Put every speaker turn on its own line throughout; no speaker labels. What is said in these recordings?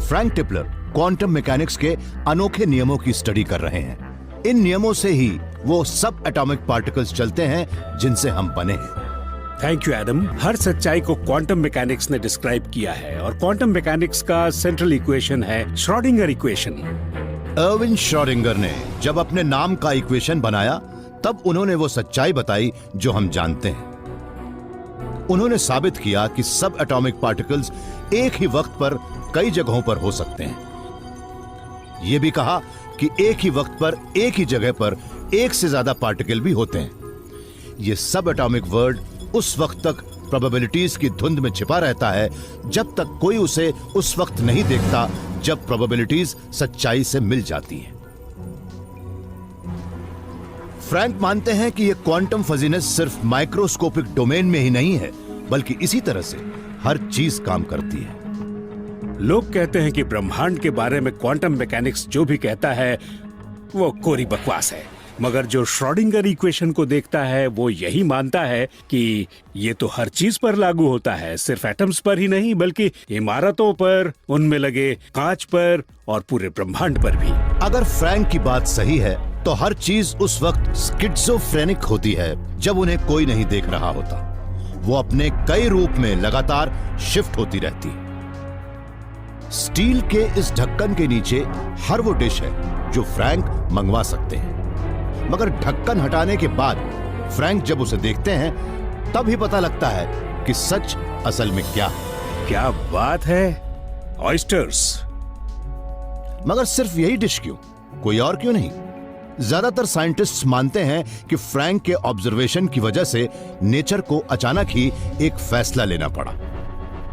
Frank टिपलर quantum mechanics के अनोखे नियमों की स्टडी कर रहे हैं। इन नियमों से ही वो सब एटॉमिक पार्टिकल्स चलते हैं जिनसे हम बने हैं।
Thank you Adam. हर सच्चाई को क्वांटम मैकेनिक्स ने डिस्क्राइब किया है और क्वांटम मैकेनिक्स का सेंट्रल इक्वेशन है श्रोडिंगर इक्वेशन।
अर्विन श्रोडिंगर ने जब अपने नाम का इक्वेशन बनाया तब उन्होंने वो सच्चाई बताई जो हम जानते हैं। उन्होंने साबित किया कि सब एटॉमिक पार्टिकल्स एक ही वक्त पर कई जगहों पर हो सकते हैं। यह भी कहा कि एक ही वक्त पर एक ही जगह पर एक से ज्यादा पार्टिकल भी होते हैं। यह सब एटॉमिक वर्ल्ड उस वक्त तक प्रोबेबिलिटीज की धुंध में छिपा रहता है जब तक कोई उसे उस वक्त नहीं देखता जब प्रोबेबिलिटीज सच्चाई से मिल जाती हैं। फ्रैंक मानते हैं कि यह क्वांटम फजीनेस सिर्फ माइक्रोस्कोपिक डोमेन में ही नहीं है, बल्कि इसी तरह से हर चीज काम करती है।
लोग कहते हैं कि ब्रह्मांड के बारे में क्वांटम मैकेनिक्स जो भी कहता है वो कोरी बकवास है, मगर जो श्रोडिंगर इक्वेशन को देखता है वो यही मानता है कि ये तो हर चीज पर लागू होता है, सिर्फ एटम्स पर ही नहीं बल्कि इमारतों पर, उनमें लगे कांच पर और पूरे ब्रह्मांड पर भी।
अगर फ्रैंक की बात सही है तो हर चीज उस वक्त स्किज़ोफ्रेनिक होती है जब उन्हें कोई नहीं देख रहा होता। वो अपने कई रूप में लगातार शिफ्ट होती रहती है। स्टील के इस ढक्कन के नीचे हर वो डिश है जो फ्रैंक मंगवा सकते हैं, मगर ढक्कन हटाने के बाद फ्रैंक जब उसे देखते हैं तब ही पता लगता है कि सच असल में क्या है।
क्या बात है, ऑयस्टर्स।
मगर सिर्फ यही डिश क्यों, कोई और क्यों नहीं? ज्यादातर साइंटिस्ट्स मानते हैं कि फ्रैंक के ऑब्जर्वेशन की वजह से नेचर को अचानक ही एक फैसला लेना पड़ा।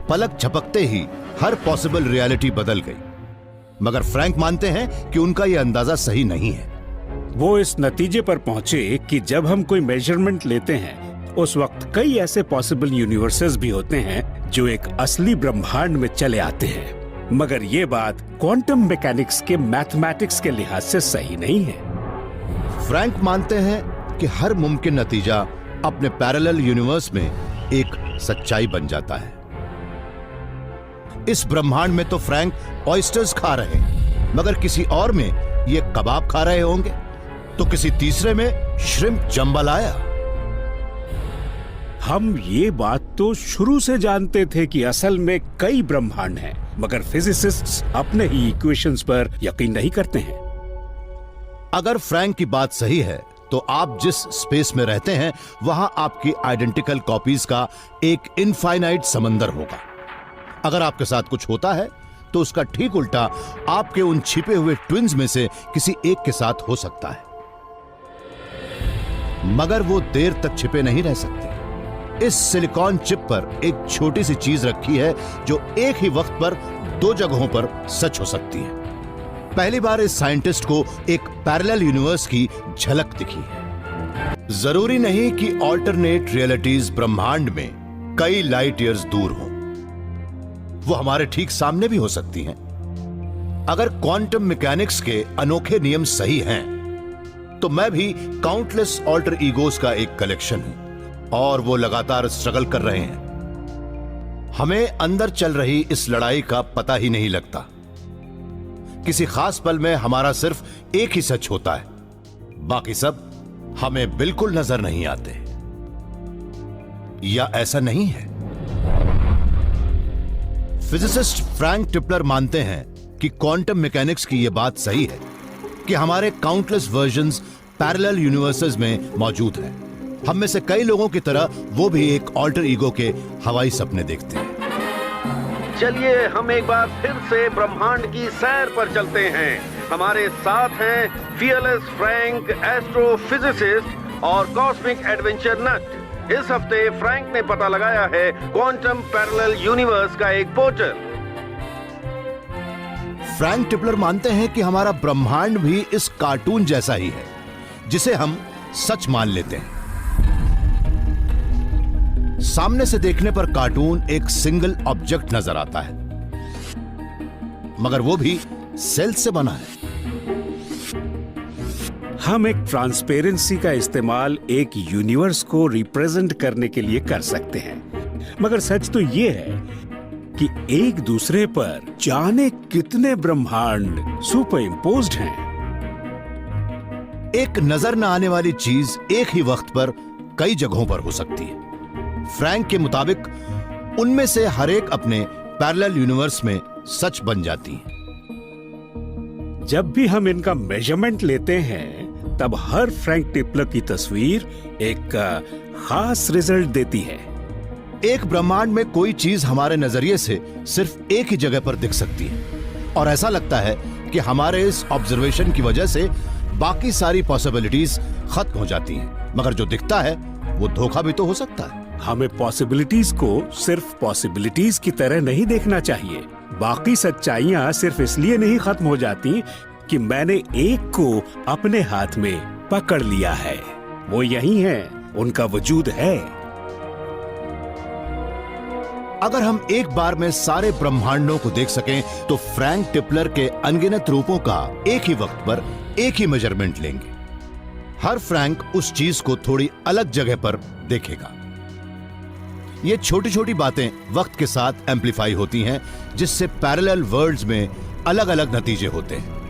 पलक झपकते ही हर पॉसिबल रियलिटी बदल गई, मगर फ्रैंक मानते हैं कि उनका यह अंदाजा सही नहीं है।
वो इस नतीजे पर पहुंचे कि जब हम कोई मेजरमेंट लेते हैं उस वक्त कई ऐसे पॉसिबल यूनिवर्सेस भी होते हैं जो एक असली ब्रह्मांड में चले आते हैं, मगर ये बात क्वांटम मैकेनिक्स के मैथमेटिक्स के लिहाज से सही नहीं है।
फ्रैंक मानते हैं कि हर मुमकिन नतीजा अपने पैरेलल यूनिवर्स में एक सच्चाई बन जाता है। इस ब्रह्मांड में तो फ्रैंक ऑयस्टर्स खा रहे हैं, मगर किसी और में ये कबाब खा रहे होंगे, तो किसी तीसरे में श्रिम्प जम्बालाया।
हम ये बात तो शुरू से जानते थे कि असल में कई ब्रह्मांड हैं, मगर फिजिसिस्ट्स अपने ही इक्वेशंस पर यकीन नहीं करते हैं।
अगर फ्रैंक की बात सही है तो आप जिस स्पेस में रहते हैं वहां आपकी आइडेंटिकल कॉपीज का एक इनफाइनाइट समंदर होगा। अगर आपके साथ कुछ होता है तो उसका ठीक उल्टा आपके उन छिपे हुए ट्विन्स में से किसी एक के साथ हो सकता है, मगर वो देर तक छिपे नहीं रह सकते। इस सिलिकॉन चिप पर एक छोटी सी चीज रखी है जो एक ही वक्त पर दो जगहों पर सच हो सकती है। पहली बार इस साइंटिस्ट को एक पैरेलल यूनिवर्स की झलक दिखी है। जरूरी नहीं कि ऑल्टरनेट रियलिटीज ब्रह्मांड में कई लाइट ईयर्स दूर हों, वो हमारे ठीक सामने भी हो सकती हैं। अगर क्वांटम मैकेनिक्स के अनोखे नियम सही हैं, तो मैं भी काउंटलेस ऑल्टर ईगोस का एक कलेक्शन हूं और वो लगातार स्ट्रगल कर रहे हैं। हमें अंदर चल रही इस लड़ाई का पता ही नहीं लगता। किसी खास पल में हमारा सिर्फ एक ही सच होता है, बाकी सब हमें बिल्कुल नजर नहीं आते। या ऐसा नहीं है? फिजिसिस्ट फ्रैंक टिपलर मानते हैं कि क्वांटम मैकेनिक्स की यह बात सही है कि हमारे काउंटलेस वर्जन्स पैरेलल यूनिवर्सेस में मौजूद हैं। हम में से कई लोगों की तरह वो भी एक ऑल्टर ईगो के हवाई सपने देखते हैं।
चलिए हम एक बार फिर से ब्रह्मांड की सैर पर चलते हैं। हमारे साथ हैं फियरलेस फ्रैंक, एस्ट्रोफिजिसिस्ट और कॉस्मिक एडवेंचर नट। इस हफ्ते फ्रैंक ने पता लगाया है क्वांटम पैरेलल यूनिवर्स का एक पोर्टल।
फ्रैंक टिपलर मानते हैं कि हमारा ब्रह्मांड भी इस कार्टून जैसा ही है जिसे हम सच मान लेते हैं। सामने से देखने पर कार्टून एक सिंगल ऑब्जेक्ट नजर आता है, मगर वो भी सेल से बना है।
हम एक ट्रांसपेरेंसी का इस्तेमाल एक यूनिवर्स को रिप्रेजेंट करने के लिए कर सकते हैं, मगर सच तो ये है कि एक दूसरे पर जाने कितने ब्रह्मांड सुपर इम्पोज्ड हैं।
एक नजर न आने वाली चीज एक ही वक्त पर कई जगहों पर हो सकती है। फ्रैंक के मुताबिक उनमें से हर एक अपने पैरेलल यूनिवर्स में सच बन जाती है।
जब भी हम इनका मेजरमेंट लेते हैं तब हर फ्रैंक टिपलर की तस्वीर एक खास रिजल्ट देती है।
एक ब्रह्मांड में कोई चीज हमारे नजरिए से सिर्फ एक ही जगह पर दिख सकती है और ऐसा लगता है कि हमारे इस ऑब्जर्वेशन की वजह से बाकी सारी पॉसिबिलिटीज खत्म हो जाती हैं, मगर जो दिखता है वो धोखा भी तो हो सकता है।
हमें पॉसिबिलिटीज को सिर्फ पॉसिबिलिटीज की तरह नहीं देखना चाहिए। बाकी सच्चाइयां सिर्फ इसलिए नहीं खत्म हो जाती कि मैंने एक को अपने हाथ में पकड़ लिया है। वो यही है, उनका वजूद है।
अगर हम एक बार में सारे ब्रह्मांडों को देख सकें तो फ्रैंक टिपलर के अनगिनत रूपों का एक ही वक्त पर एक ही मेजरमेंट लेंगे। हर फ्रैंक उस चीज को थोड़ी अलग जगह पर देखेगा। ये छोटी छोटी बातें वक्त के साथ एम्पलीफाई होती हैं, जिससे पैरेलल वर्ल्ड्स में अलग अलग नतीजे होते हैं।